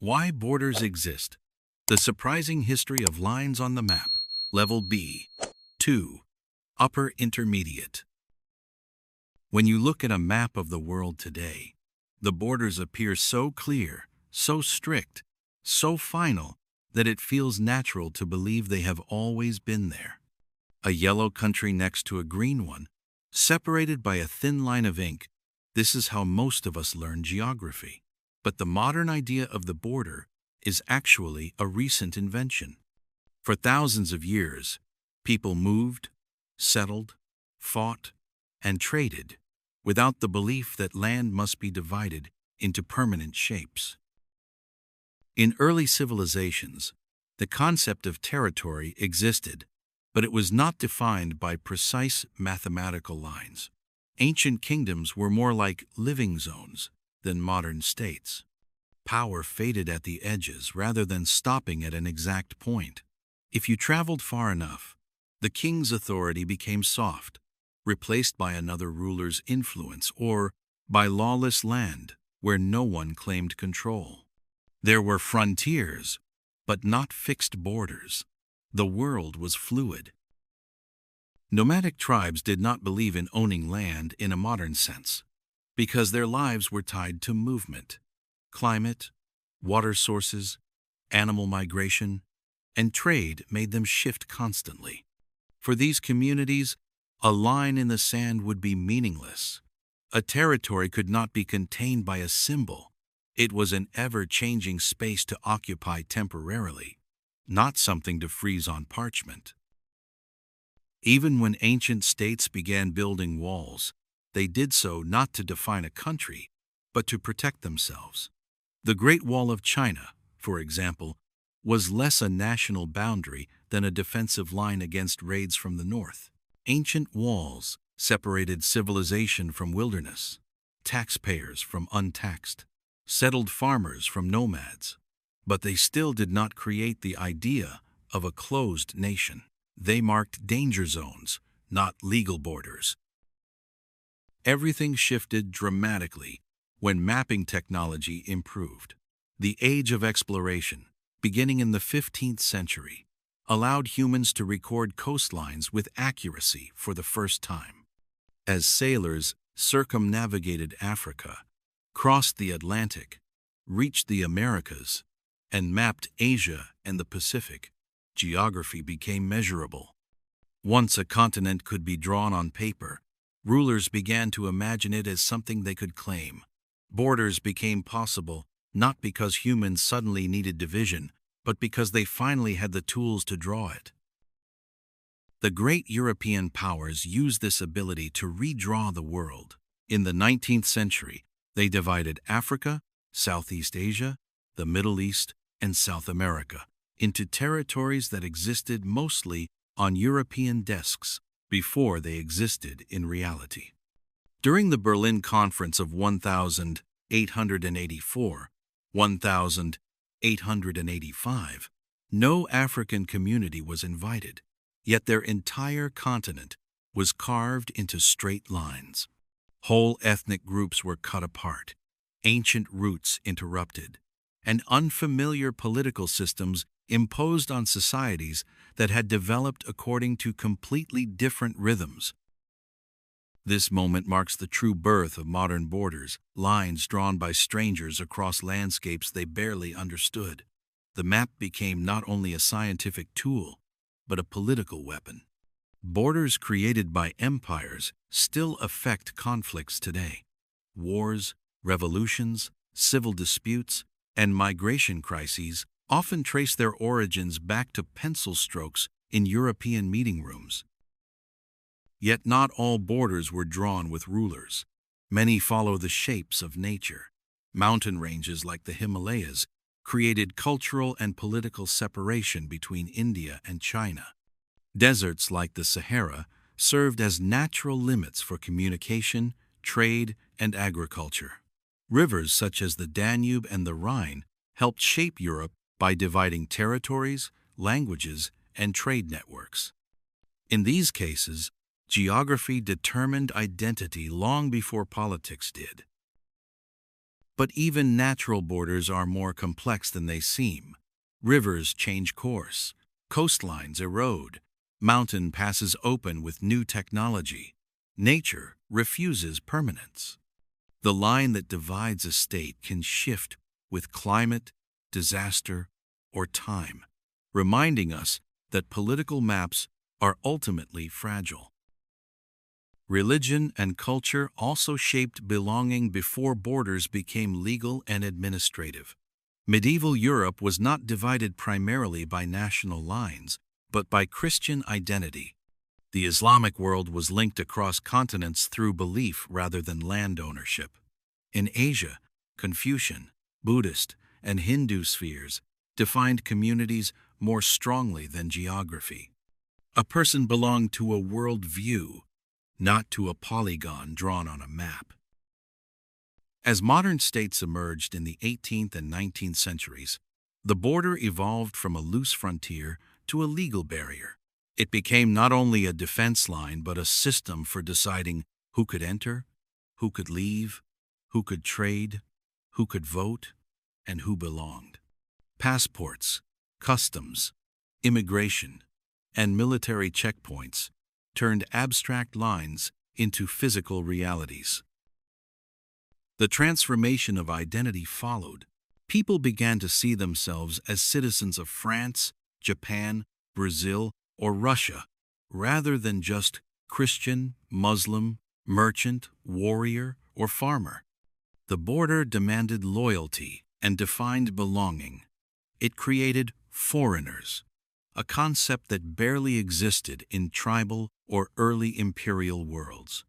Why borders exist. The surprising history of lines on the map. Level B. 2. Upper Intermediate. When you look at a map of the world today, the borders appear so clear, so strict, so final, that it feels natural to believe they have always been there. A yellow country next to a green one, separated by a thin line of ink, this is how most of us learn geography. But the modern idea of the border is actually a recent invention. For thousands of years, people moved, settled, fought, and traded without the belief that land must be divided into permanent shapes. In early civilizations, the concept of territory existed, but it was not defined by precise mathematical lines. Ancient kingdoms were more like living zones than modern states. Power faded at the edges rather than stopping at an exact point. If you traveled far enough, the king's authority became soft, replaced by another ruler's influence or by lawless land where no one claimed control. There were frontiers, but not fixed borders. The world was fluid. Nomadic tribes did not believe in owning land in a modern sense, because their lives were tied to movement, climate, water sources, animal migration, and trade made them shift constantly. For these communities, a line in the sand would be meaningless. A territory could not be contained by a symbol. It was an ever-changing space to occupy temporarily, not something to freeze on parchment. Even when ancient states began building walls, they did so not to define a country, but to protect themselves. The Great Wall of China, for example, was less a national boundary than a defensive line against raids from the north. Ancient walls separated civilization from wilderness, taxpayers from untaxed, settled farmers from nomads. But they still did not create the idea of a closed nation. They marked danger zones, not legal borders. Everything shifted dramatically when mapping technology improved. The age of exploration, beginning in the 15th century, allowed humans to record coastlines with accuracy for the first time. As sailors circumnavigated Africa, crossed the Atlantic, reached the Americas, and mapped Asia and the Pacific, geography became measurable. Once a continent could be drawn on paper, rulers began to imagine it as something they could claim. Borders became possible not because humans suddenly needed division, but because they finally had the tools to draw it. The great European powers used this ability to redraw the world. In the 19th century, they divided Africa, Southeast Asia, the Middle East, and South America into territories that existed mostly on European desks before they existed in reality. During the Berlin Conference of 1884, 1885, no African community was invited, yet their entire continent was carved into straight lines. Whole ethnic groups were cut apart, ancient roots interrupted, and unfamiliar political systems imposed on societies that had developed according to completely different rhythms. This moment marks the true birth of modern borders, lines drawn by strangers across landscapes they barely understood. The map became not only a scientific tool, but a political weapon. Borders created by empires still affect conflicts today. Wars, revolutions, civil disputes, and migration crises often trace their origins back to pencil strokes in European meeting rooms. Yet not all borders were drawn with rulers. Many follow the shapes of nature. Mountain ranges like the Himalayas created cultural and political separation between India and China. Deserts like the Sahara served as natural limits for communication, trade, and agriculture. Rivers such as the Danube and the Rhine helped shape Europe by dividing territories, languages, and trade networks. In these cases, geography determined identity long before politics did. But even natural borders are more complex than they seem. Rivers change course, coastlines erode, mountain passes open with new technology. Nature refuses permanence. The line that divides a state can shift with climate, disaster, or time, reminding us that political maps are ultimately fragile. Religion and culture also shaped belonging before borders became legal and administrative. Medieval Europe was not divided primarily by national lines, but by Christian identity. The Islamic world was linked across continents through belief rather than land ownership. In Asia, Confucian, Buddhist, and Hindu spheres defined communities more strongly than geography. A person belonged to a world view, not to a polygon drawn on a map. As modern states emerged in the 18th and 19th centuries, the border evolved from a loose frontier to a legal barrier. It became not only a defense line but a system for deciding who could enter, who could leave, who could trade, who could vote, and who belonged. Passports, customs, immigration, and military checkpoints turned abstract lines into physical realities. The transformation of identity followed. People began to see themselves as citizens of France, Japan, Brazil, or Russia, rather than just Christian, Muslim, merchant, warrior, or farmer. The border demanded loyalty and defined belonging. It created foreigners, a concept that barely existed in tribal or early imperial worlds.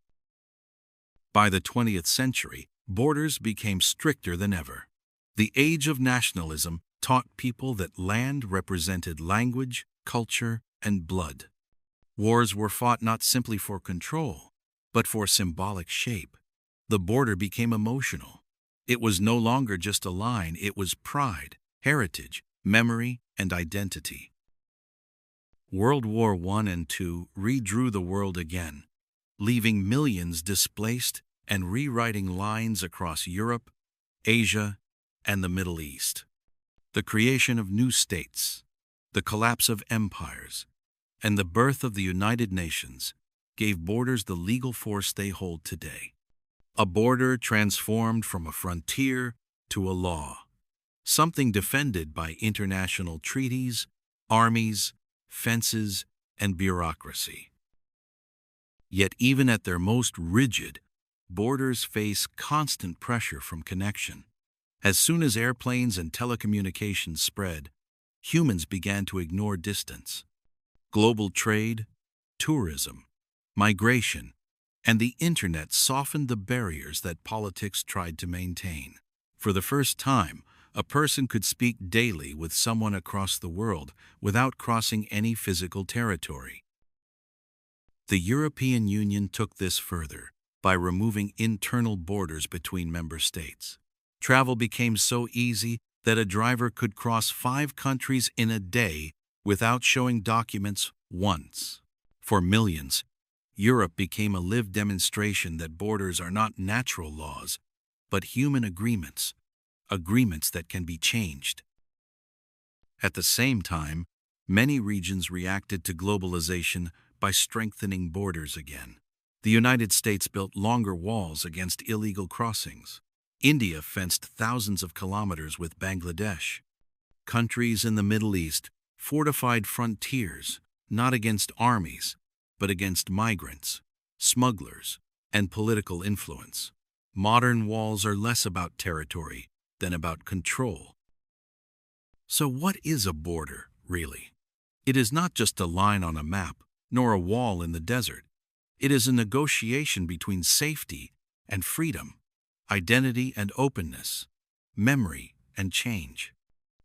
By the 20th century, borders became stricter than ever. The age of nationalism taught people that land represented language, culture, and blood. Wars were fought not simply for control, but for symbolic shape. The border became emotional. It was no longer just a line, it was pride, heritage, memory, and identity. World War I and II redrew the world again, leaving millions displaced and rewriting lines across Europe, Asia, and the Middle East. The creation of new states, the collapse of empires, and the birth of the United Nations gave borders the legal force they hold today. A border transformed from a frontier to a law, something defended by international treaties, armies, fences, and bureaucracy. Yet even at their most rigid, borders face constant pressure from connection. As soon as airplanes and telecommunications spread, humans began to ignore distance. Global trade, tourism, migration, and the internet softened the barriers that politics tried to maintain. For the first time, a person could speak daily with someone across the world without crossing any physical territory. The European Union took this further by removing internal borders between member states. Travel became so easy that a driver could cross 5 countries in a day without showing documents once. For millions, Europe became a lived demonstration that borders are not natural laws, but human agreements, agreements that can be changed. At the same time, many regions reacted to globalization by strengthening borders again. The United States built longer walls against illegal crossings. India fenced thousands of kilometers with Bangladesh. Countries in the Middle East fortified frontiers, not against armies, but against migrants, smugglers, and political influence. Modern walls are less about territory than about control. So what is a border, really? It is not just a line on a map, nor a wall in the desert. It is a negotiation between safety and freedom, identity and openness, memory and change.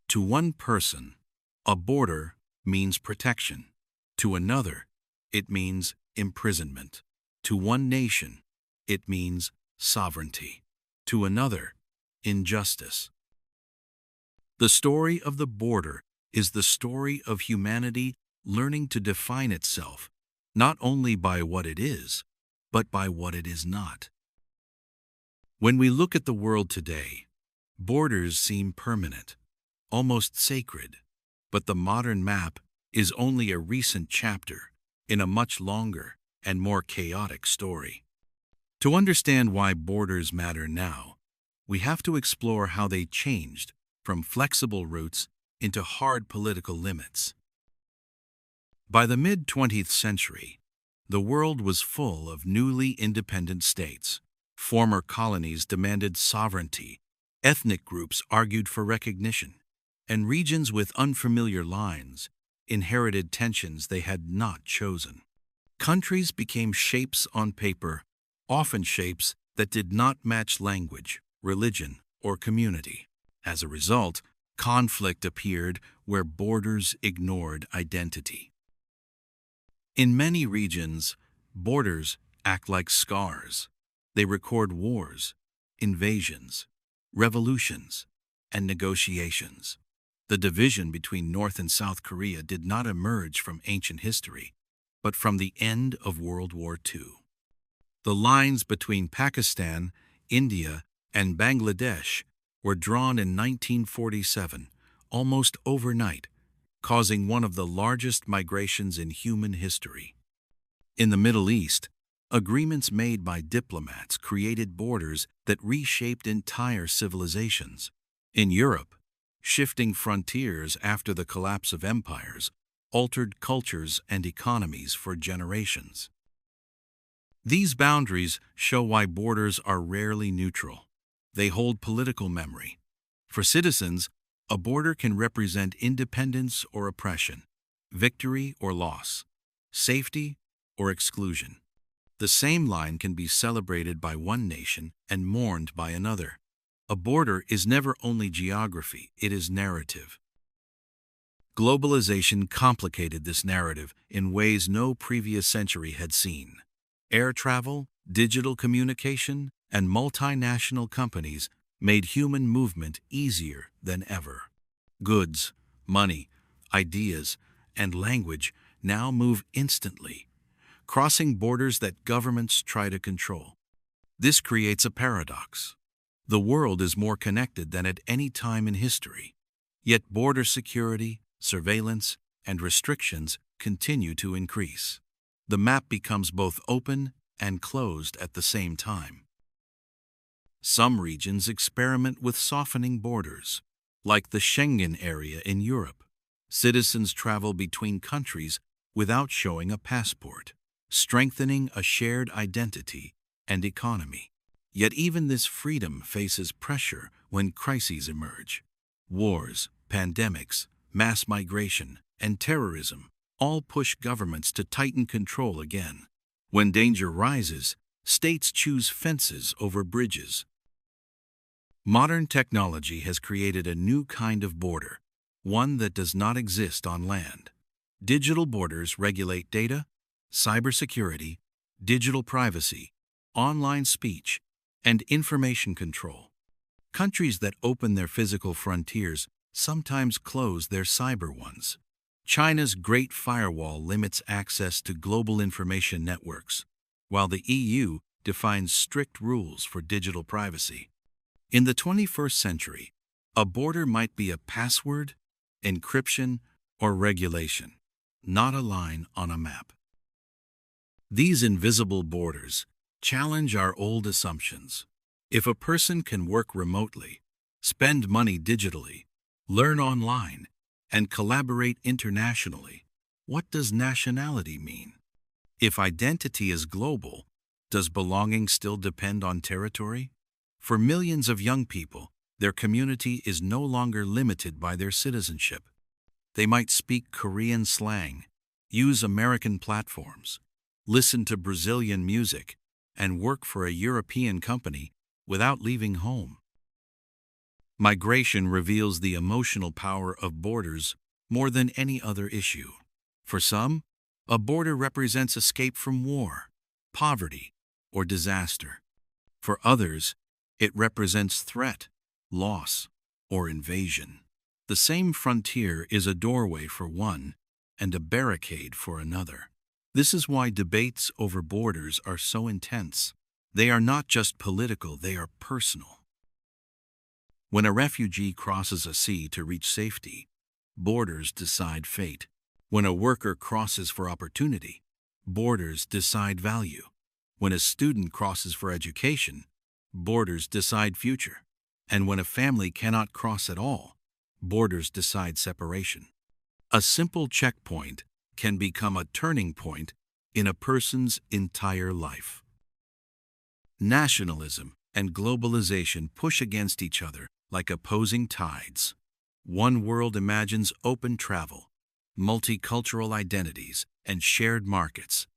To one person, a border means protection. To another, it means imprisonment. To one nation, it means sovereignty. To another, injustice. The story of the border is the story of humanity learning to define itself, not only by what it is, but by what it is not. When we look at the world today, Borders seem permanent, almost sacred, but the modern map is only a recent chapter in a much longer and more chaotic story. To understand why borders matter now, we have to explore how they changed from flexible routes into hard political limits. By the mid-20th century, the world was full of newly independent states. Former colonies demanded sovereignty, ethnic groups argued for recognition, and regions with unfamiliar lines inherited tensions they had not chosen. Countries became shapes on paper, often shapes that did not match language, religion, or community. As a result, conflict appeared where borders ignored identity. In many regions, borders act like scars. They record wars, invasions, revolutions, and negotiations. The division between North and South Korea did not emerge from ancient history, but from the end of World War II. The lines between Pakistan, India, and Bangladesh were drawn in 1947, almost overnight, causing one of the largest migrations in human history. In the Middle East, agreements made by diplomats created borders that reshaped entire civilizations. In Europe, shifting frontiers after the collapse of empires altered cultures and economies for generations. These boundaries show why borders are rarely neutral. They hold political memory. For citizens, a border can represent independence or oppression, victory or loss, safety or exclusion. The same line can be celebrated by one nation and mourned by another. A border is never only geography, it is narrative. Globalization complicated this narrative in ways no previous century had seen. Air travel, digital communication, and multinational companies made human movement easier than ever. Goods, money, ideas, and language now move instantly, crossing borders that governments try to control. This creates a paradox. The world is more connected than at any time in history, yet border security, surveillance, and restrictions continue to increase. The map becomes both open and closed at the same time. Some regions experiment with softening borders, like the Schengen area in Europe. Citizens travel between countries without showing a passport, strengthening a shared identity and economy. Yet even this freedom faces pressure when crises emerge. Wars, pandemics, mass migration, and terrorism all push governments to tighten control again. When danger rises, states choose fences over bridges. Modern technology has created a new kind of border, one that does not exist on land. Digital borders regulate data, cybersecurity, digital privacy, online speech, and information control. Countries that open their physical frontiers sometimes close their cyber ones. China's Great Firewall limits access to global information networks, while the EU defines strict rules for digital privacy. In the 21st century, a border might be a password, encryption, or regulation, not a line on a map. These invisible borders challenge our old assumptions. If a person can work remotely, spend money digitally, learn online, and collaborate internationally, what does nationality mean? If identity is global, does belonging still depend on territory? For millions of young people, their community is no longer limited by their citizenship. They might speak Korean slang, use American platforms, listen to Brazilian music, and work for a European company without leaving home. Migration reveals the emotional power of borders more than any other issue. For some, a border represents escape from war, poverty, or disaster. For others, it represents threat, loss, or invasion. The same frontier is a doorway for one and a barricade for another. This is why debates over borders are so intense. They are not just political, they are personal. When a refugee crosses a sea to reach safety, borders decide fate. When a worker crosses for opportunity, borders decide value. When a student crosses for education, borders decide future. And when a family cannot cross at all, borders decide separation. A simple checkpoint can become a turning point in a person's entire life. Nationalism and globalization push against each other like opposing tides. One world imagines open travel, multicultural identities, and shared markets.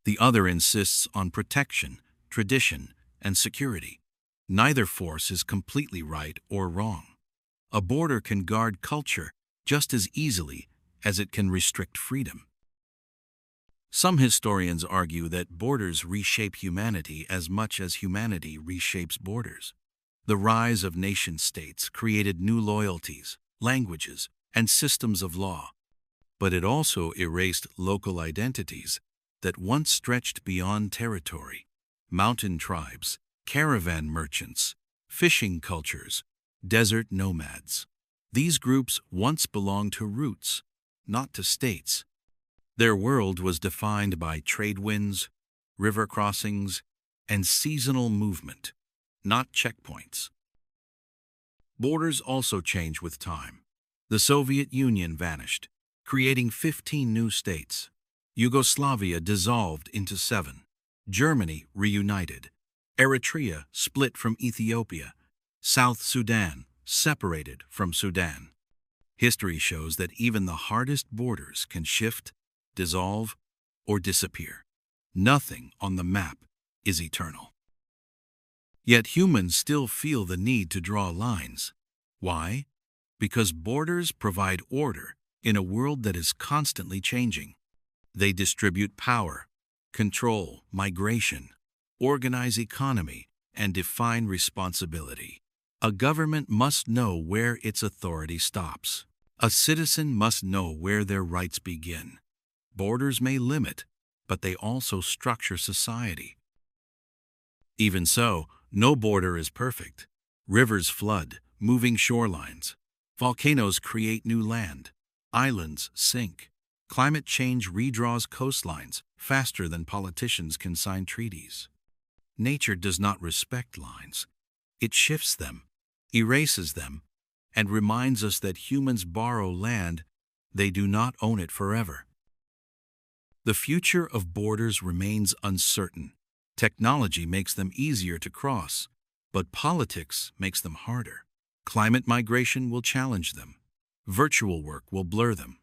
The other insists on protection, tradition, and security. Neither force is completely right or wrong. A border can guard culture just as easily as it can restrict freedom. Some historians argue that borders reshape humanity as much as humanity reshapes borders. The rise of nation-states created new loyalties, languages, and systems of law, but it also erased local identities that once stretched beyond territory. Mountain tribes, caravan merchants, fishing cultures, desert nomads. These groups once belonged to roots, not to states. Their world was defined by trade winds, river crossings, and seasonal movement, not checkpoints. Borders also change with time. The Soviet Union vanished, creating 15 new states. Yugoslavia dissolved into 7. Germany reunited. Eritrea split from Ethiopia. South Sudan separated from Sudan. History shows that even the hardest borders can shift, dissolve, or disappear. Nothing on the map is eternal. Yet humans still feel the need to draw lines. Why? Because borders provide order in a world that is constantly changing. They distribute power, control migration, organize economy, and define responsibility. A government must know where its authority stops. A citizen must know where their rights begin. Borders may limit, but they also structure society. Even so, no border is perfect. Rivers flood, moving shorelines. Volcanoes create new land. Islands sink. Climate change redraws coastlines faster than politicians can sign treaties. Nature does not respect lines. It shifts them, erases them, and reminds us that humans borrow land, they do not own it forever. The future of borders remains uncertain. Technology makes them easier to cross, but politics makes them harder. Climate migration will challenge them. Virtual work will blur them.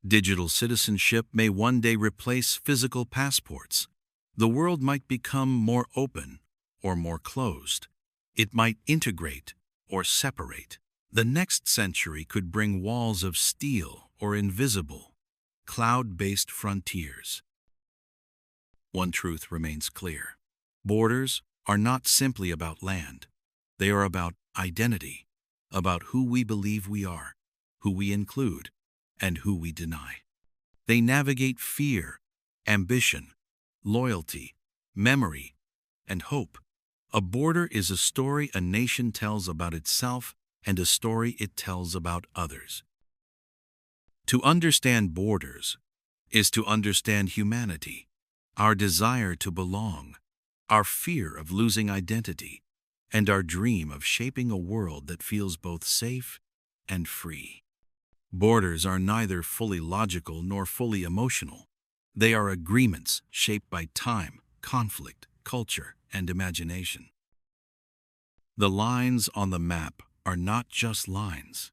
Digital citizenship may one day replace physical passports. The world might become more open or more closed. It might integrate or separate. The next century could bring walls of steel or invisible, cloud-based frontiers. One truth remains clear. Borders are not simply about land. They are about identity, about who we believe we are, who we include, and who we deny. They navigate fear, ambition, loyalty, memory, and hope. A border is a story a nation tells about itself and a story it tells about others. To understand borders is to understand humanity, our desire to belong, our fear of losing identity, and our dream of shaping a world that feels both safe and free. Borders are neither fully logical nor fully emotional. They are agreements shaped by time, conflict, culture, and imagination. The lines on the map are not just lines.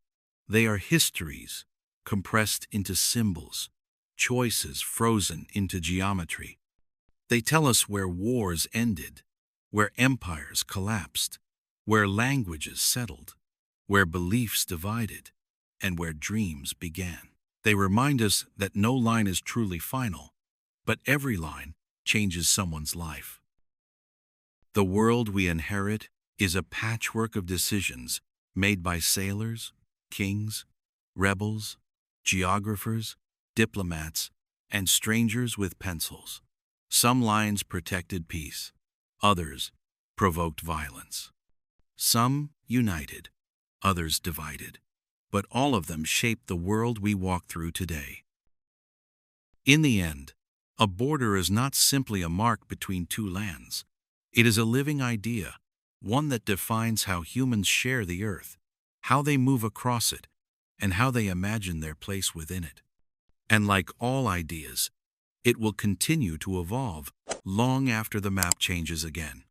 They are histories compressed into symbols, choices frozen into geometry. They tell us where wars ended, where empires collapsed, where languages settled, where beliefs divided, and where dreams began. They remind us that no line is truly final, but every line changes someone's life. The world we inherit is a patchwork of decisions made by sailors, kings, rebels, geographers, diplomats, and strangers with pencils. Some lines protected peace, others provoked violence. Some united, others divided. But all of them shape the world we walk through today. In the end, a border is not simply a mark between two lands. It is a living idea, one that defines how humans share the earth, how they move across it, and how they imagine their place within it. And like all ideas, it will continue to evolve long after the map changes again.